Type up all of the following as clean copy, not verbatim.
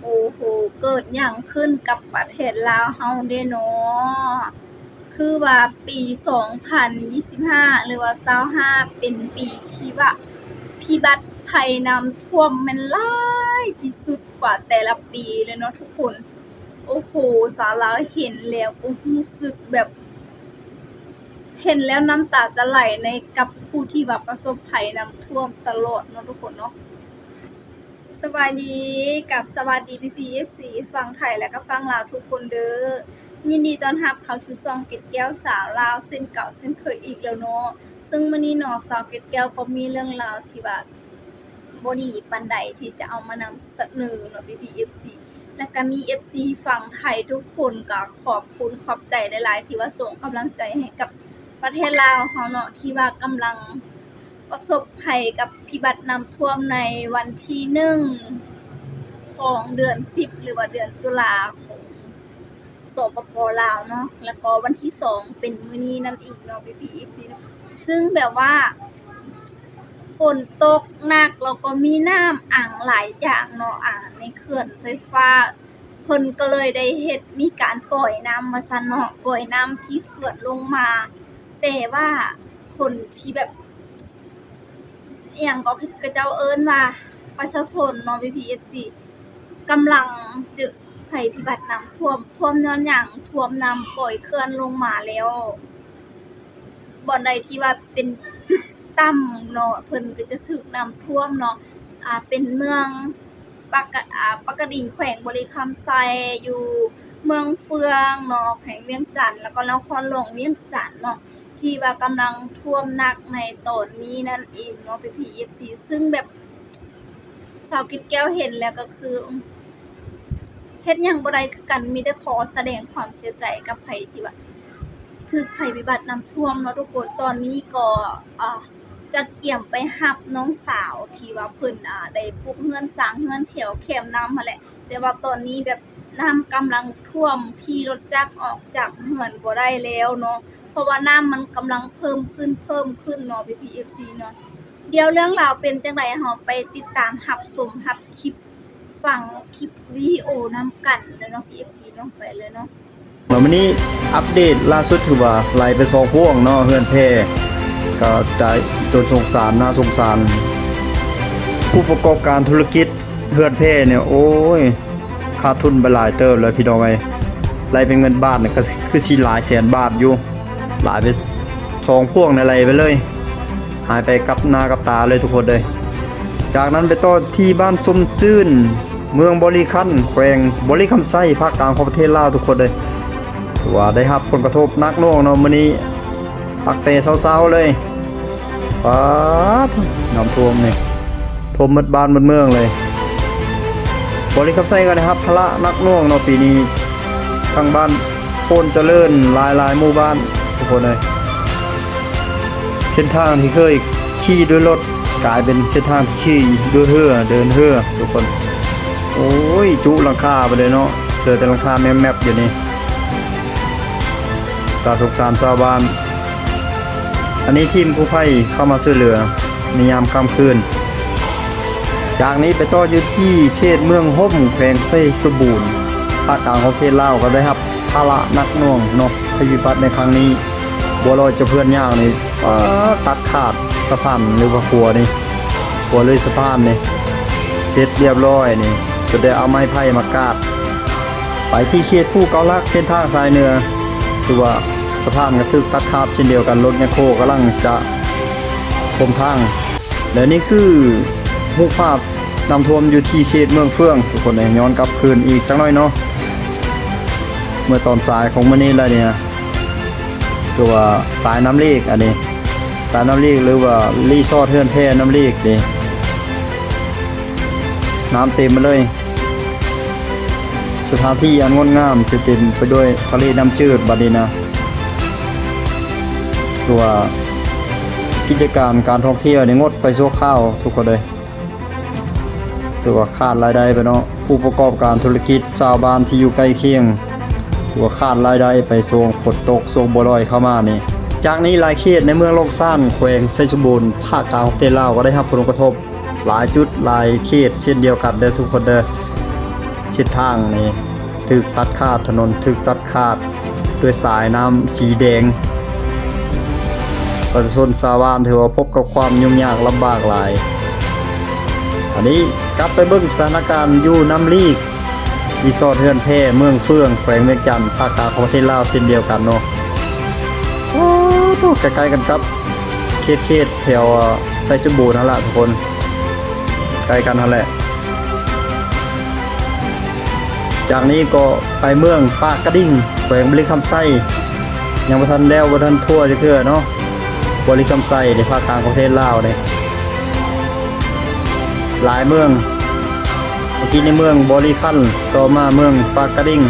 โอ้โหเกิดหยังขึ้นกับประเทศลาวเฮาเด้เนาะคือว่าปี2025หรือว่า25เป็นปีที่ว่าพิบัติภัยน้ำท่วมแม่นหลายที่สุดกว่าแต่ละปีเลยเนาะทุกคนโอ้โหสาวลาวเห็นแล้วก็รู้สึกแบบเห็นแล้วน้ำตาจะไหลในกับผู้ที่ว่าประสบภัยน้ำท่วมตลอดเนาะทุกคนเนาะ สวัสดีกับสวัสดีพี่ๆ FC ฝั่งไทยและก็ฝั่งลาวทุกคนเด้อยินดีต้อนรับเข้าสู่ช่องเกดแก้วสาวลาวเส้นเก่าเส้นเคยอีกแล้วเนาะซึ่งมื้อนี้เนาะสาวเกดแก้วก็มีเรื่องราวที่ว่าบ่ดีปานใดที่จะเอามานำเสนอเนาะพี่ๆ FC แล้วก็มี FC ฝั่งไทยทุกคนก็ขอบคุณขอบใจหลายๆที่ว่าส่งกำลังใจให้กับประเทศลาวเฮาเนาะที่ว่ากำลังประสบภัยกับพิบัติน้ำท่วมในวันที่1ของเดือน10หรือว่าเดือนตุลาของสปป.ลาวเนาะแล้วก็วันที่2เป็นมื้อนี้นั่นอีกเนาะพี่ๆที่ซึ่งแบบว่าฝนตกหนักแล้วก็มีน้ำอ่างหลายอย่างเนาะในเขื่อนไฟฟ้าเพิ่นก็เลยได้เฮ็ดมีการปล่อยน้ำมาซั่นเนาะปล่อยน้ำที่เขื่อนลงมาแต่ว่าคนที่แบบอหยังก็เขาเจ้าเอิ้นว่าประชาชนเนาะ PPFC กำลังเจอภัยพิบัติน้ำท่วมย้อนหยังท่วมน้ำปล่อยเขื่อนลงมาแล้วบ่อนใดที่ว่าเป็นจุดต่ำเนาะเพิ่นก็จะถูกน้ำท่วมเนาะเป็นเมืองปากกดิ่งแขวงบริคำไซอยู่เมืองเฟืองเนาะแขวงเวียงจันทน์แล้วก็นครหลวงเวียงจันทน์เนาะที่ว่ากำลังท่วมหนักในตอนนี้นั่นเองเนาะ PPFC ซึ่งแบบสาวกิดแก้วเห็นแล้วก็คือเฮ็ดหยังบ่ได้คือกันมีแต่ขอแสดงความเสียใจกับไผที่ว่าถูกภัยพิบัติน้ำท่วมเนาะทุกคนตอนนี้ก็จะเกี่ยมไปรับน้องสาวที่ว่าเพิ่นได้ปลูกเรือนสร้างเรือนแถวแคมน้ำนั่นแหละแต่ว่าตอนนี้แบบน้ำกำลังท่วมขี่รถจักรออกจากเรือนบ่ได้แล้วเนาะเพราะว่าน้ำมันกำลังเพิ่มขึ้นเนาะ PPFC เนาะเดี๋ยวเรื่องราวเป็นจังได๋เฮาไปติดตามรับชมรับคลิปฟังคลิปวิดีโอนำกันเนาะ PFC เนาะไปเลยเนาะวันนี้อัปเดตล่าสุดคือว่าไหลไป2พ่วงเนาะเฮือนแพก็ได้ตัวสงสารน่าสงสารผู้ประกอบการธุรกิจเฮือนแพเนี่ยโอ้ยขาดทุนไปหลายเติบเลยพี่น้องเอ้ยไหลเป็นเงินบาทเนี่ยก็คือสิหลายแสนบาทอยู่หลายไป2พ่วงในไหลไปเลยหายไปกับหน้ากับตาเลยทุกคนเลยจากนั้นไปต่อที่บ้านสมซื่นเมืองบริคันแขวงบริคำไส้ภาคกลางของประเทศลาวทุกคนเลยว่าได้รับผลกระทบหนักหน่วงเนาะมื้อนี้ตักแต่เช้าๆเลยป๊าดน้ำท่วมนี่ท่วมหมดบ้านหมดเมืองเลยบริคำไส้ก็ได้รับภาระหนักหน่วงเนาะปีนี้ทางบ้านโพนเจริญหลายๆหมู่บ้านทุกคนเลยเส้นทางที่เคยขี่ด้วยรถกลายเป็นเส้นทางที่ขี่ด้วยเรือเดินเรือทุกคนโอ้ยจุหลังคาไปเลยเนาะเจอแต่หลังคาแมบๆอยู่นี่ตาสงสารชาวบ้านอันนี้ทีมกู้ภัยเข้ามาช่วยเหลือในยามค่ำคืนจากนี้ไปต่ออยู่ที่เขตเมืองห่มแขวงไส้สมบูรณ์ภาคกลางของประเทศลาวก็ได้รับภาระหนักหน่วงเนาะภัยพิบัติในครั้งนี้บัวลอยจะเพื่อนย่างนี่ตัดขาดสะพานหรือว่าขัวนี่ขัวเลยสะพานนี่เสร็จเรียบร้อยนี่จะได้เอาไม้ไผ่มากาดไปที่เขตผู้เกาลักเส้นทางสายเหนือคือว่าสะพานก็ถูกตัดขาดเช่นเดียวกันรถแมคโครกำลังจะพรมทางและนี่คือรูปภาพน้ำท่วมอยู่ที่เขตเมืองเฟืองทุกคนเลยย้อนกลับคืนอีกจังน้อยเนาะเมื่อตอนสายของมื้อนี้แล้วเนี่ยคือว่าสายน้ำเลขอันนี้สายน้ำเลขหรือว่ารีสอร์ทเฮือนแพน้ำเลขนี่น้ำเต็มมาเลยสถานที่อันงดงามจะเต็มไปด้วยทะเลน้ำจืดบัดนี้นะตัวกิจการท่องเที่ยวเนี่ยงดไปชั่วคราวทุกคนเลยตัวขาดรายได้ไปเนาะผู้ประกอบการธุรกิจชาวบ้านที่อยู่ใกล้เคียงตัวขาดรายได้ไปช่วงฝนตกช่วงบัวลอยเข้ามานี่จากนี้หลายเขตในเมืองโลกซ่านแขวงไส้สมบูรณ์ภาคกลางของประเทศลาวก็ได้รับผลกระทบหลายจุดหลายเขตเช่นเดียวกันเด้อทุกคนเด้อ เส้นทางนี่ถูกตัดขาดถนนถูกตัดขาดด้วยสายน้ำสีแดงประชาชนชาวบ้านถือว่าพบกับความยุ่งยากลำบากหลายอันนี้กลับไปเบิ่งสถานการณ์อยู่น้ำลีกรีสอร์ทเฮือนแพเมืองเฟืองแขวงเวียงจันทน์ภาคกลางของประเทศลาวเช่นเดียวกันเนาะโอ้โหใกล้ๆกันครับเขตแถวไซสมบูรณ์นั่นแหละทุกคนใกล้กันนั่นแหละจากนี้ก็ไปเมืองปากกระดิ่งแขวงบริคำไส้ยังบ่ทันแล้วบ่ทันทั่วจะเทื่อเนาะบริคำไส้ในภาคกลางของประเทศลาวเนี่ยหลายเมืองเมื่อกี้ในเมืองบริคันต่อมาเมืองปากกระดิ่ง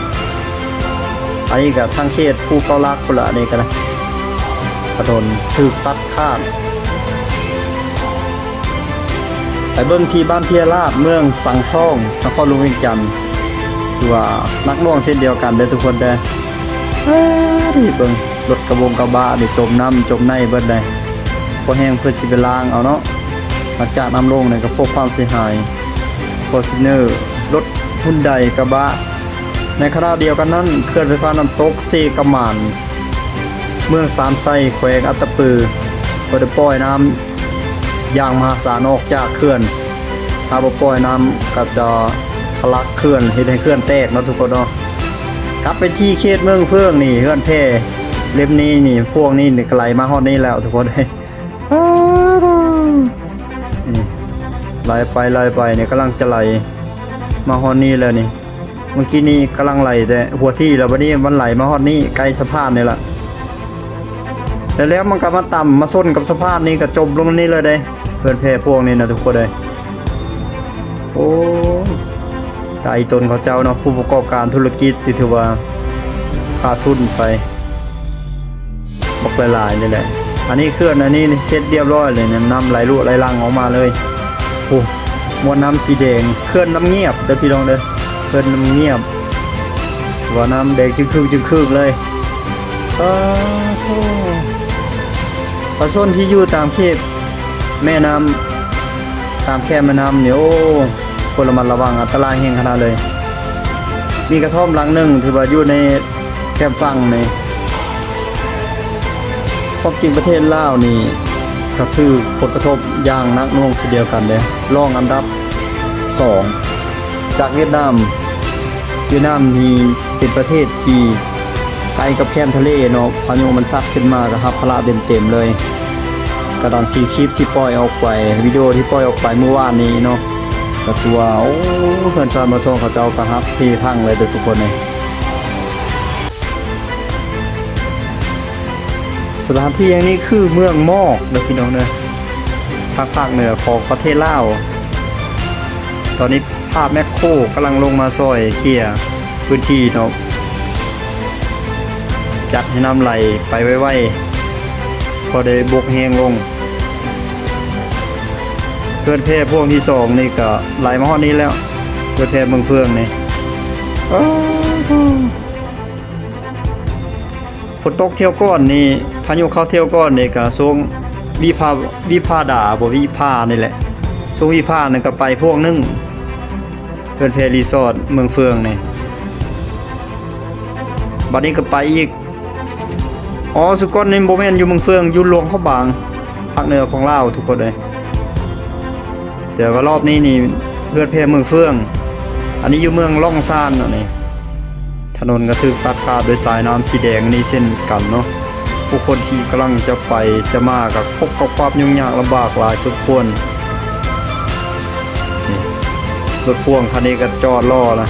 อันนี้ก็ทางเขตภูเกาลักพุ่นละนี่ก็นะถนนถูกตัดขาดไปเบิ่งที่บ้านเพียราชเมืองสังทองนครหลวงเวียงจันทน์คือว่านักน่วงเช่นเดียวกันเด้อทุกคนเด้อนี่เบิ่งรถกระบะนี่จมน้ำจมในเบิดเลยพอแห้งเพื่อสิไปล้างเอาเนาะหลังจากน้ำลงเนี่ยก็พบความเสียหายFortuner รถหุ่นใดกระบะในขณะเดียวกันนั้นเคลื่อนไฟฟ้าน้ำตกเซกะหมานเมืองสามไซแขวงอัตตปือก็ได้ปล่อยน้ำอย่างมหาศาลออกจากเขื่อนถ้าบ่ปล่อยน้ำก็จะทะลักเขื่อนเฮ็ดให้เขื่อนแตกเนาะทุกคนเนาะกลับไปที่เขตเมืองเฟืองนี่เฮือนแพเล่มนี้นี่พวกนี้นี่ไกลมาฮอดนี้แล้วทุกคนนี่ไหลไปเนี่ยกำลังจะไหลมาฮอดนี้แล้วนี่เมื่อกี้นี้กำลังไหลแต่หัวที่แล้วบัดนี้มันไหลมาฮอดนี้ไกลสะพานนี่ล่ะแล้วมันก็มาต่ำมาส้นกับสะพานนี่ก็จมลงนี่เลยเด้เพื่อนแพพวกนี้นะทุกคนเลยโอ้ตายตนเขาเจ้าเนาะผู้ประกอบการธุรกิจที่ถือว่าขาดทุนไปบอกหลายๆนี่แหละอันนี้เคลื่อนอันนี้เสร็จเรียบร้อยเลยเนี่ยน้ำไหลรั่วไหลหลั่งออกมาเลยโอ้มวลน้ำสีแดงเคลื่อนน้ำเงียบเด้อพี่น้องเด้อเคลื่อนน้ำเงียบว่าน้ำแดงจึงครึ่งเลยโอ้ปลาส้นที่อยู่ตามเขตแม่น้ำตามแคบแม่น้ำเนี่ยโอ้คนระมัดระวังอันตรายแห่งขนาดเลยมีกระท่อมหลังหนึ่งถือว่าอยู่ในแคบฝั่งในความจริงประเทศลาวนี่ก็คือผลกระทบอย่างหนักหน่วงทีเดียวกันเลยรองอันดับ2จากเวียดนามนี่เป็นประเทศที่ไกลกับแคมทะเลเนาะพายุมันซัดขึ้นมาก็รับพละเต็มเลยกระดังที่คลิปที่ปล่อยออกไปวิดีโอที่ปล่อยออกไปเมื่อวานนี้เนาะก็คือว่าโอ้เพื่อนซานมาส่งเขาเจ้าก็รับที่พังเลยทุกคนเลยสถานที่อย่างนี้คือเมืองมอกเด้อพี่น้องเด้อภาคเหนือของประเทศลาวตอนนี้ภาพแมคโครกำลังลงมาซอยเคลียร์พื้นที่เนาะจัดให้น้ำไหลไปไวๆพอได้บกแห้งลงเพื่อนแพร่พวกที่2นี่ก็ไหลมาฮอดนี้แล้วเพื่อนแพร่เมืองเฟืองนี่ฝนตกเที่ยวก้อนนี่พายุเข้าเที่ยวก้อนนี่ก็ทรงวิภาดาบ่วิภานี่แหละทรงวิภานั่นก็ไปพวกนึงเพื่อนแพร่รีสอร์ทเมืองเฟืองนี่บัดนี้ก็ไปอีกสุกอนนี่บ่แม่นอยู่เมืองเฟืองอยู่หลวงพระบางภาคเหนือของลาวทุกคนเลยเดี๋ยวก็รอบนี้นี่เลือดแพเมืองเฟืองอันนี้อยู่เมืองล่องซ่านนี่ถนนก็ถูกตัดขาดโดยสายน้ำสีแดงนี่เช่นกันเนาะผู้คนที่กำลังจะไปจะมากับพบกับความยุ่งยากลำบากหลายสุดควรนี่รถพ่วงคันนี้ก็จอดรอละ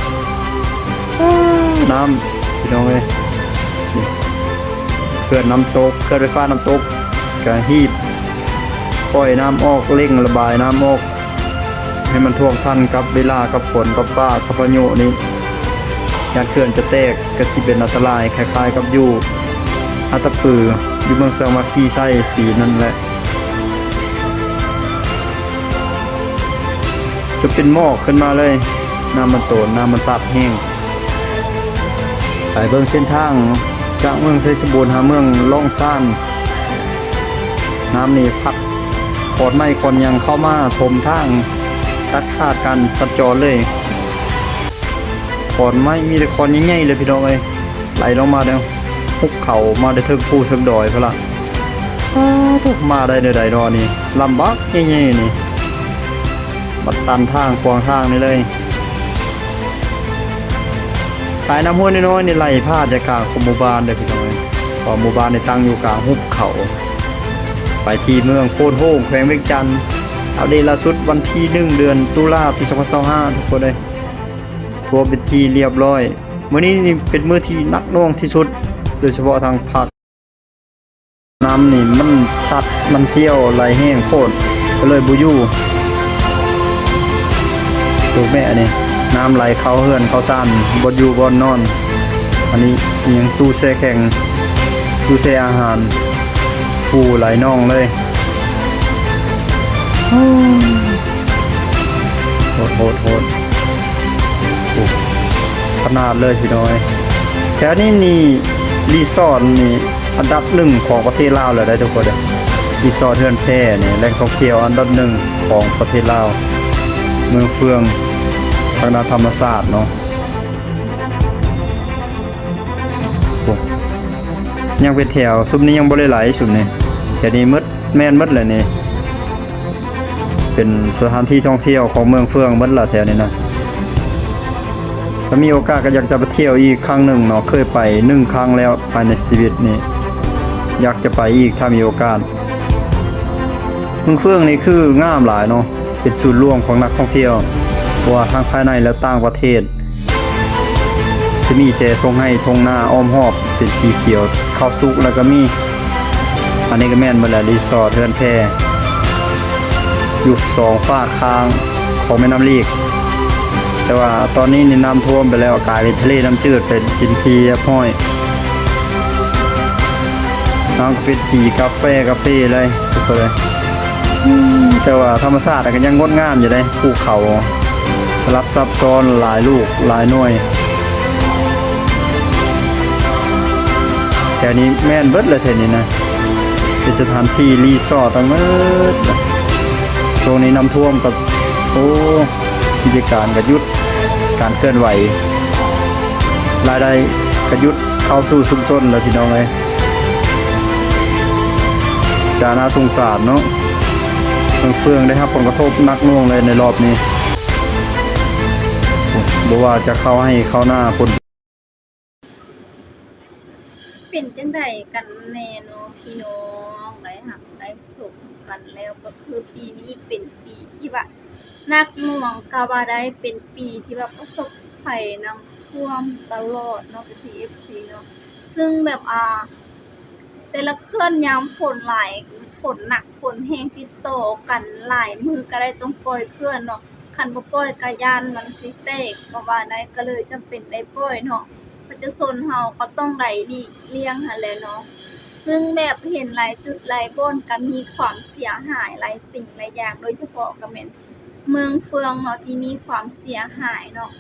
น้ำพี่น้องเอ้ยนี่เขื่อนน้ำตกเขื่อนไฟฟ้าน้ำตกก็ฮีบปล่อยน้ำออกเร่งระบายน้ำออกให้มันท่วมทันกับเวลากับฝนกับฟ้ากับพายุนี้ยานเขื่อนจะแตกก็สิเป็นอันตรายคล้ายๆกับอยู่อัตตปืออยู่เมืองสามัคคีไส้ปีนั่นแหละจะเป็นหมอกขึ้นมาเลยน้ำมันโตนน้ำมันตัดแห้งไปเบิ่งเส้นทางจากเมืองไซสมบูรณ์หาเมืองล่องซ่านน้ำนี่พัดขอดไม้ขอนยังเข้ามาถมทางตัดขาดกันสัญจรเลย อนไม้มีแต่คอนใหญ่ๆเลยพี่น้องเอ้ยไหลลงมาแล้วหุบเขามาได้ถึงภูถึงดอยพุ่นล่ะทุกมาได้ใดๆดอนี่ลำบากแย่ๆนี่บัดตันทางขวางทางนี่เลยสายน้ำห้วยน้อยๆนี่ไหลพาดจากกลางของหมู่บ้านเด้อพี่น้องเอ้ยเพราะหมู่บ้านนี่ตั้งอยู่กลางหุบเขาไปที่เมืองโพนโฮงแขวงเวียงจันทน์เอาเดล่าสุดวันที่1เดือนตุลาปี2025ทุกคนเลยทัวร์เป็นที่เรียบร้อยมื้อนี้นี่เป็นมื้อที่หนักหน่วงที่สุดโดยเฉพาะทางภาคน้ำนี่มันชัดมันเชี่ยวไหลแห้งโพดก็เลยบ่อยู่ถูกแม่อันนี้น้ำไหลเข้าเฮือนเข้าซ่านบ่อยู่บ่นอนอันนี้อิหยังตู้แช่แข็งตู้แช่อาหารผู้ไหลน่องเลยโหดโอ้ขนาดเลยพี่น้อยแถวนี้นี่รีสอร์ทนี่อันดับ1ของประเทศลาวเลยได้ทุกคนเลยรีสอร์ทเฮือนแพนี่แหล่งท่องเที่ยวอันดับ1ของประเทศลาวเมืองเฟืองทางด้านธรรมศาสตร์เนาะโอ้ยังเป็นแถวซุมนี้ยังบ่ได้ไหลซุมนี้แถวนี้แม่นหมดเลยนี่เป็นสถานที่ท่องเที่ยวของเมืองเฟืองหมดละแถวนี้นะถ้ามีโอกาสก็อยากจะไปเที่ยวอีกครั้งหนึ่งเนาะเคยไป1ครั้งแล้วภายในชีวิตนี้อยากจะไปอีกถ้ามีโอกาสเมืองเฟืองนี่คืองามหลายเนาะเป็นศูนย์รวมของนักท่องเที่ยวเพราะว่าทั้งภายในและต่างประเทศจะมีแต่ทงให้ทงหน้าอ้อมรอบเป็นสีเขียวข้าวสุกแล้วก็มีอันนี้ก็แม่นเบิดแล้วรีสอร์ทเฮือนแพอยู่2ฝากข้างของแม่น้ำลีกแต่ว่าตอนนี้นี่น้ำท่วมไปแล้วกลายเป็นทะเลน้ำจืดเป็นกินทีห้อยน้ำก็เป็นสีกาแฟเลยทุกคนเลยแต่ว่าธรรมชาติก็ยังงดงามอยู่เลยภูเขาสลับซับซ้อนหลายลูกหลายหน่วยแถวนี้แม่นเบิดเลยแถวนี้นะเป็นสถานที่รีสอร์ททั้งหมดช่วงนี้น้ำท่วมก็กิจการก็หยุดการเคลื่อนไหวรายได้ก็หยุดเข้าสู่ชุมชนแล้วพี่น้องเอ้ยจาน่าสงสารเนาะเฟืองได้รับผลกระทบหนักหน่วงเลยในรอบนี้บ่ว่าจะเข้าให้เข้าหน้าคนเป็นจังไดกันแน่เนาะพี่น้องได้หักได้สุขกันแล้วก็คือปีนี้เป็นปีที่ว่าหนักหน่วงก็ว่าได้เป็นปีที่ว่าประสบภัยน้ำท่วมตลอดเนาะพี่ FC เนาะซึ่งแบบแต่ละคืนยามฝนหลายฝนหนักฝนแห้งติดต่อกันหลายมื้อก็ได้ต้องปล่อยเคลื่อนเนาะคันบ่ปล่อยก็ย้านมันสิแตกก็ว่าได้ก็เลยจำเป็นได้ปล่อยเนาะประชาชนเฮาก็ต้องได้ดีเลี้ยงหั่นแหละเนาะซึ่งแบบเห็นหลายจุดหลายบ่อนก็มีความเสียหายหลายสิ่งหลายอย่างโดยเฉพาะก็แม่นเมืองเฟืองเนาะที่มีความเสียหายเนาะ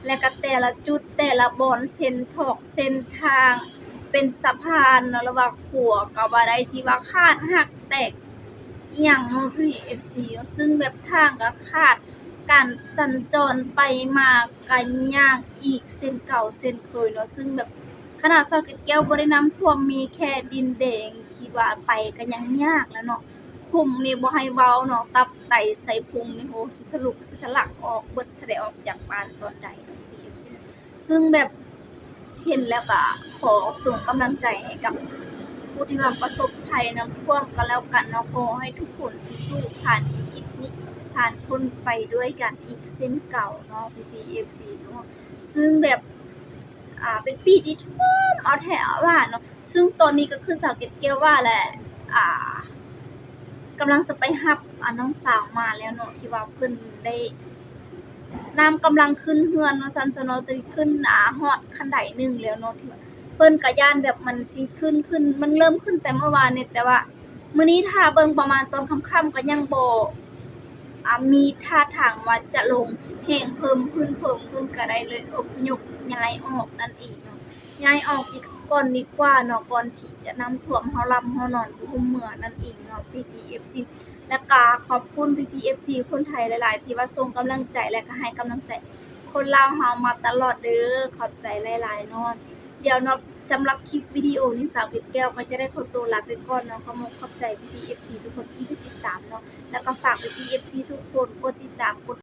และก็แต่ละจุดแต่ละบ่อนเส้นทางเป็นสะพานเนาะระหว่างขัวก็ว่าได้ที่ว่าขาดหักแตกอีหยังเนาะพี่ FC ซึ่งแบบทางก็ขาดการสัญจรไปมากันยากอีกเส้นเก่าเส้นเคยเนาะซึ่งแบบขนาดเซาเก็ดแก้วบ่ได้น้ำท่วมมีแค่ดินแดงที่ว่าไปก็ยังยากแล้วเนาะพุงนี่บ่ให้เว้าเนาะตับไตใส่พุงนี่โหสิทะลุสิทะลักออกเบิดถ้าได้ออกจากบ้านตอนใดเนาะพี่ FC ซึ่งแบบเห็นแล้วก็ขอส่งกำลังใจให้กับผู้ที่ว่าประสบภัยน้ำท่วมกันแล้วกันเนาะขอให้ทุกคนสู้ผ่านวิกฤตนี้ผ่านพ้นไปด้วยกันอีกเส้นเก่าเนาะ PPFC เนาะซึ่งแบบเป็นปีที่ท่วมเอาแถวว่าเนาะซึ่งตอนนี้ก็คือสาวเกดแก้วว่าแหละกำลังจะไปรับน้องสาวมาแล้วเนาะที่ว่าเพิ่นได้น้ำกำลังขึ้นเฮือนเนาะซันเนาะจะขึ้นฮอดคันไดนึงแล้วเนาะที่ว่าเพิ่นก็ย่านแบบมันสิขึ้นมันเริ่มขึ้นแต่เมื่อวานนี่แต่ว่ามื้อนี้ถ้าเบิ่งประมาณตอนค่ำๆก็ยังบ่มีท่าทางว่าจะลงแห้งเพิ่มขึ้นก็ได้เลยอพยพย้ายออกนั่นเองเนาะย้ายออกอีกก่อนดีกว่าเนาะก่อนที่จะน้ำท่วมเฮาลำเฮานอนอยู่เมืองนั่นเองเนาะ PPFC และก็ขอบคุณ PPFC คนไทยหลายๆที่ว่าส่งกำลังใจและก็ให้กำลังใจค คนลาวเฮามาตลอดเด้อขอบใจหลายๆเนาะเดี๋ยวเนาะสำหรับคลิปวิดีโอนี้สาวเพชรแก้วก็จะได้ขอตัวลาไปก่อนเนาะขอบใจพี่ๆ FC ทุกคนที่ติดตามเนาะแล้วก็ฝากพี่ๆ FC ทุกคนกดติดตามกด